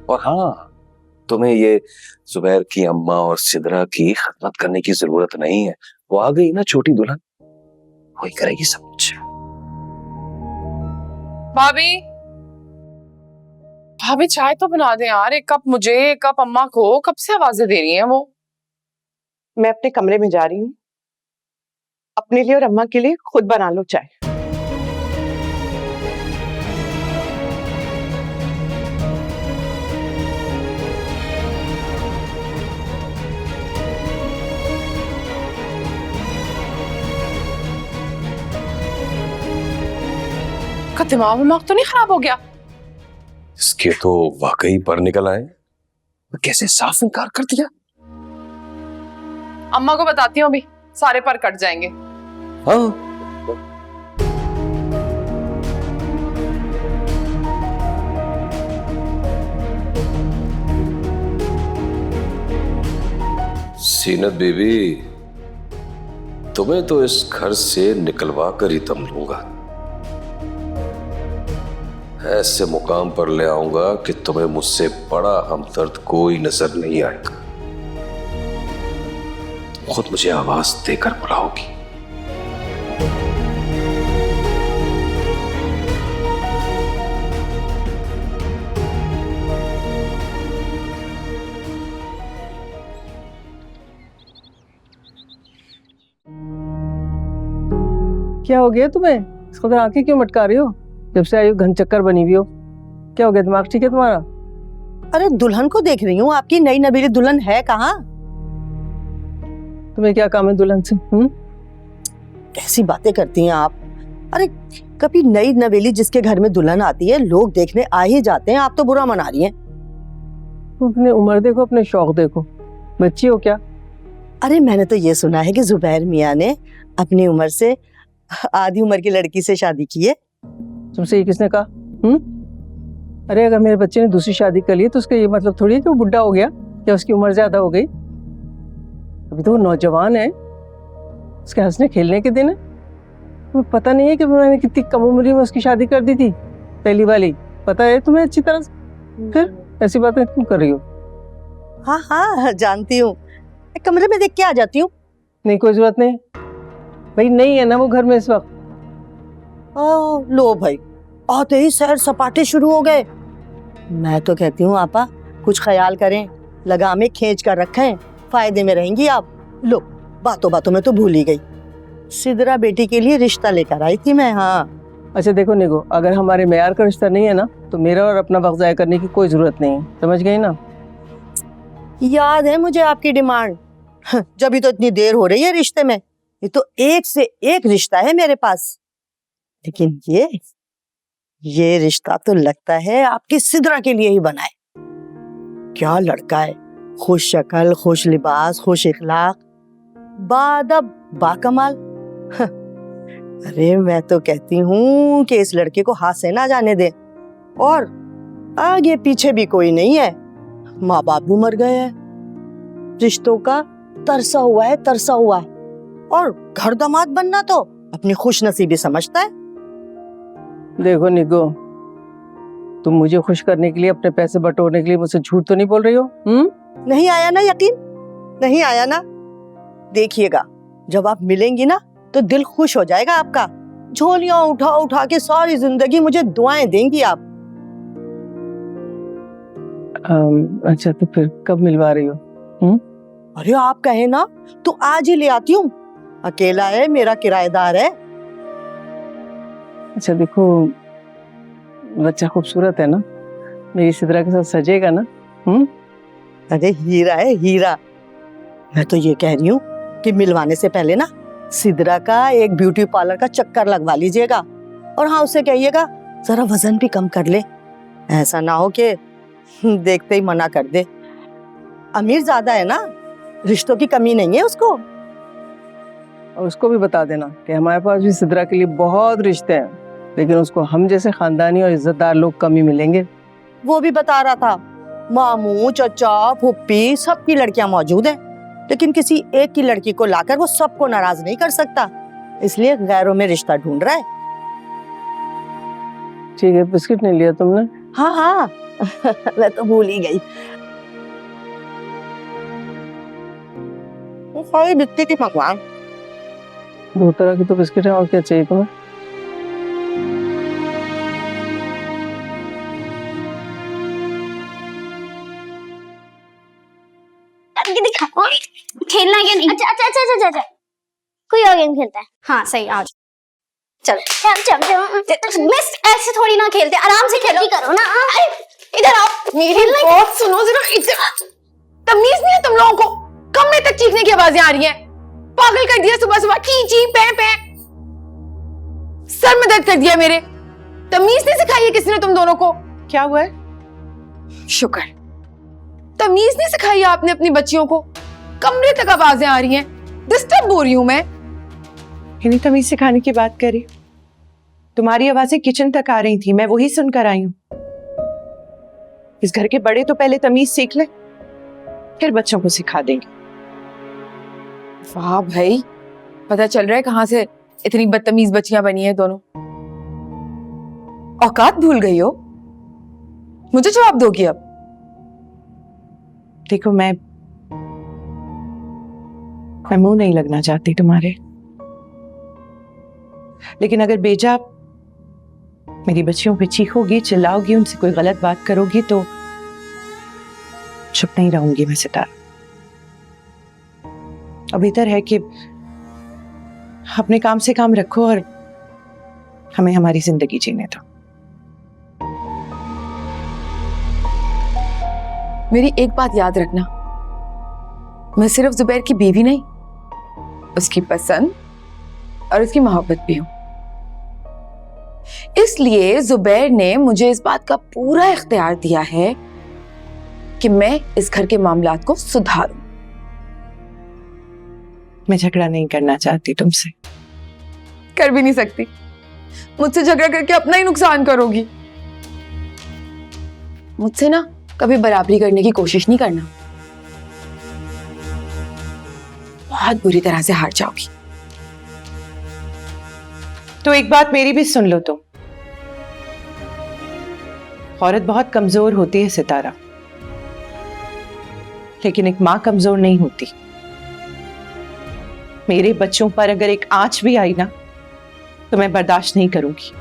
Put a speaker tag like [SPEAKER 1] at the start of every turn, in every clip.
[SPEAKER 1] और हाँ, तुम्हें ये जुबैर की अम्मा और सिदरा की खिदमत करने की जरूरत नहीं है। वो आ गई ना छोटी दुल्हन, वही करेगी सब कुछ।
[SPEAKER 2] भाभी, भाभी चाय तो बना दे यार, एक कप मुझे एक कप अम्मा को। कब से आवाजें दे रही हैं वो।
[SPEAKER 3] मैं अपने कमरे में जा रही हूँ, अपने लिए और अम्मा के लिए खुद बना लो चाय।
[SPEAKER 2] का दिमाग तो नहीं खराब हो गया?
[SPEAKER 1] इसके तो वाकई पर निकल आए। कैसे साफ इनकार कर दिया।
[SPEAKER 2] अम्मा को बताती हूँ अभी, सारे पर कट जाएंगे।
[SPEAKER 1] हाँ, सीनत बीबी, तुम्हें तो इस घर से निकलवा कर ही दम लूंगा। ऐसे मुकाम पर ले आऊंगा कि तुम्हें मुझसे बड़ा हमदर्द कोई नजर नहीं आएगा। खुद मुझे आवाज देकर बुलाओगी।
[SPEAKER 4] क्या हो गया तुम्हें? इसको तो आंखें क्यों मटका रही हो? जब से आई हो घन चक्कर बनी हुई हो। क्या हो गया, दिमाग ठीक है तुम्हारा?
[SPEAKER 5] अरे दुल्हन को देख रही हूँ, आपकी नई नबीली दुल्हन है कहाँ?
[SPEAKER 4] तुम्हें क्या काम है दुल्हन से?
[SPEAKER 5] कैसी बातें करती हैं आप। अरे कभी नई नवेली जिसके घर में दुल्हन आती है लोग देखने आ ही जाते हैं, आप तो बुरा मना रही हैं।
[SPEAKER 4] तुम अपनी उम्र देखो, अपने शौक देखो। बच्ची हो क्या?
[SPEAKER 5] अरे मैंने तो ये सुना है कि जुबैर मियाँ ने अपनी उम्र से आधी उम्र की लड़की से शादी की है।
[SPEAKER 4] तुमसे ये किसने कहा? अरे अगर मेरे बच्चे ने दूसरी शादी कर ली तो उसका ये मतलब थोड़ी है कि वो बुढ़ा हो गया या उसकी उम्र ज्यादा हो गई। अभी तो वो नौजवान है, उसके हंसने खेलने के दिन है। तुम्हें पता नहीं है कि मैंने कितनी कम उम्र में उसकी शादी कर दी थी, पहली वाली। पता है तुम्हें अच्छी तरह से? फिर ऐसी बातें क्यों कर रही हो?
[SPEAKER 5] हाँ हाँ जानती हूँ, कमरे में देख के आ जाती हूँ।
[SPEAKER 4] नहीं, कोई जरूरत नहीं भाई, नहीं है ना वो घर में इस वक्त।
[SPEAKER 5] लो भाई, आते ही सैर सपाटे शुरू हो गए। मैं तो कहती हूँ आपा कुछ ख्याल करें, लगामें खींच कर रखें, फायदे में रहेंगी आप। लो बातों बातों में तो भूल ही गई, सिदरा बेटी के लिए रिश्ता लेकर आई थी मैं। हाँ
[SPEAKER 4] अच्छा देखो निगो, अगर हमारे मेयार का रिश्ता नहीं है ना तो मेरा और अपना वक्त ज़ाया करने की कोई जरूरत नहीं है, समझ गई ना?
[SPEAKER 5] याद है मुझे आपकी डिमांड, जब भी तो इतनी देर हो रही है रिश्ते में। ये तो एक से एक रिश्ता है मेरे पास, लेकिन ये रिश्ता तो लगता है आपकी सिदरा के लिए ही बना है। क्या लड़का है, खुश शक्ल, खुश लिबास, खुश इखलाक, बादब, बाकमाल। अरे मैं तो कहती हूँ कि इस लड़के को हाथ से ना जाने दे, और आगे पीछे भी कोई नहीं है, माँ बाप भी मर गए हैं, रिश्तों का तरसा हुआ है, तरसा हुआ। और घर दामाद बनना तो अपनी खुश नसीबी समझता है।
[SPEAKER 4] देखो निगो, तुम मुझे खुश करने के लिए, अपने पैसे बटोरने के लिए मुझसे झूठ तो नहीं बोल रही हो?
[SPEAKER 5] नहीं आया ना यकीन? नहीं आया ना? देखिएगा जब आप मिलेंगी ना तो दिल खुश हो जाएगा आपका। झोलियां उठा उठा के सारी जिंदगी मुझे दुआएं देंगी आप।
[SPEAKER 4] अच्छा तो फिर कब मिलवा रही हो?
[SPEAKER 5] अरे आप कहे ना तो आज ही ले आती हूँ, अकेला है, मेरा किराएदार है।
[SPEAKER 4] अच्छा देखो, बच्चा खूबसूरत है ना, मेरी सिदरा के साथ सजेगा ना?
[SPEAKER 5] अरे हीरा है हीरा। मैं तो ये कह रही हूँ कि मिलवाने से पहले ना सिदरा का एक ब्यूटी पार्लर का चक्कर लगवा लीजिएगा, और हाँ उससे कहिएगा जरा वजन भी कम कर ले, ऐसा ना हो कि देखते ही मना कर दे। अमीर ज्यादा है ना, रिश्तों की कमी नहीं है उसको।
[SPEAKER 4] और उसको भी बता देना कि हमारे पास भी सिदरा के लिए बहुत रिश्ते हैं, लेकिन उसको हम जैसे खानदानी और इज्जतदार लोग कम ही मिलेंगे।
[SPEAKER 5] वो भी बता रहा था, मामू, चचा, फुप्पी सबकी लड़कियां मौजूद हैं, लेकिन किसी एक की लड़की को लाकर वो सबको नाराज नहीं कर सकता, इसलिए गैरों में रिश्ता ढूंढ रहा है।
[SPEAKER 4] ठीक है, बिस्किट नहीं लिया तुमने?
[SPEAKER 5] हाँ हाँ मैं तो भूल ही गई। ये सारी बिस्किट ही भगवान।
[SPEAKER 4] 2 तरह की तो बिस्किट है, और क्या चाहिए तुम्हें?
[SPEAKER 6] करके दिखा। खेलना है क्या? नहीं अच्छा अच्छा अच्छा अच्छा अच्छा कोई और गेम खेलता है। हाँ सही आज चल चल चल चल मिस ऐसे थोड़ी ना खेलते, आराम से खेलो करो ना। इधर आओ
[SPEAKER 2] मेरी बात सुनो जरा, इधर तमीज नहीं है तुम लोगों को? कमरे तक चीखने की आवाजें आ रही हैं। पागल कर दिया सुबह सुबह, ची ची पे पे। सर में दर्द कर दिया मेरे। तमीज नहीं सिखाई है किसी ने तुम दोनों को?
[SPEAKER 3] क्या हुआ है?
[SPEAKER 2] शुक्र, तमीज नहीं सिखाई है आपने अपनी बच्चियों को। कमरे तक आवाजें आ रही हैं, डिस्टर्ब हो रही हूं मैं।
[SPEAKER 3] इन्हीं तमीज सिखाने की बात करी। तुम्हारी आवाजें किचन तक आ रही थी, मैं वही सुनकर आई हूं। इस घर के बड़े तो पहले तमीज सीख ले, फिर बच्चों को सिखा देंगे।
[SPEAKER 2] वाह भाई, पता चल रहा है कहां से इतनी बदतमीज बच्चियां बनी है दोनों। औकात भूल गई हो, मुझे जवाब दोगी अब?
[SPEAKER 3] देखो मैं मुंह नहीं लगना चाहती तुम्हारे, लेकिन अगर बेजा मेरी बच्चियों पे चीखोगी, चिल्लाओगी, उनसे कोई गलत बात करोगी तो चुप नहीं रहूंगी मैं सितारा। अब इधर है कि अपने काम से काम रखो और हमें हमारी जिंदगी जीने दो।
[SPEAKER 2] मेरी एक बात याद रखना, मैं सिर्फ जुबैर की बीवी नहीं, उसकी पसंद और उसकी मोहब्बत भी हूं। इसलिए जुबैर ने मुझे इस बात का पूरा इख्तियार दिया है कि मैं इस घर के मामलात को सुधारूं।
[SPEAKER 3] मैं झगड़ा नहीं करना चाहती तुमसे।
[SPEAKER 2] कर भी नहीं सकती, मुझसे झगड़ा करके अपना ही नुकसान करोगी। मुझसे ना कभी बराबरी करने की कोशिश नहीं करना, बहुत बुरी तरह से हार जाओगी।
[SPEAKER 3] तो एक बात मेरी भी सुन लो तुम। औरत बहुत कमजोर होती है सितारा, लेकिन एक मां कमजोर नहीं होती। मेरे बच्चों पर अगर एक आंच भी आई ना तो मैं बर्दाश्त नहीं करूंगी।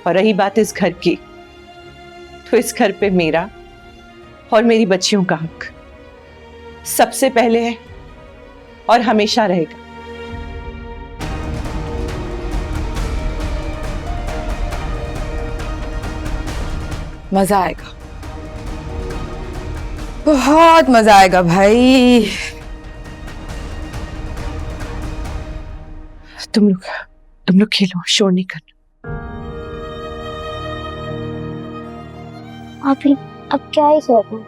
[SPEAKER 3] और रही बात इस घर की, तो इस घर पे मेरा और मेरी बच्चियों का हक सबसे पहले है और हमेशा रहेगा।
[SPEAKER 2] मजा आएगा, बहुत मजा आएगा भाई।
[SPEAKER 3] तुम लोग खेलो, शोर नहीं करना।
[SPEAKER 6] अब क्या ही सोचूं?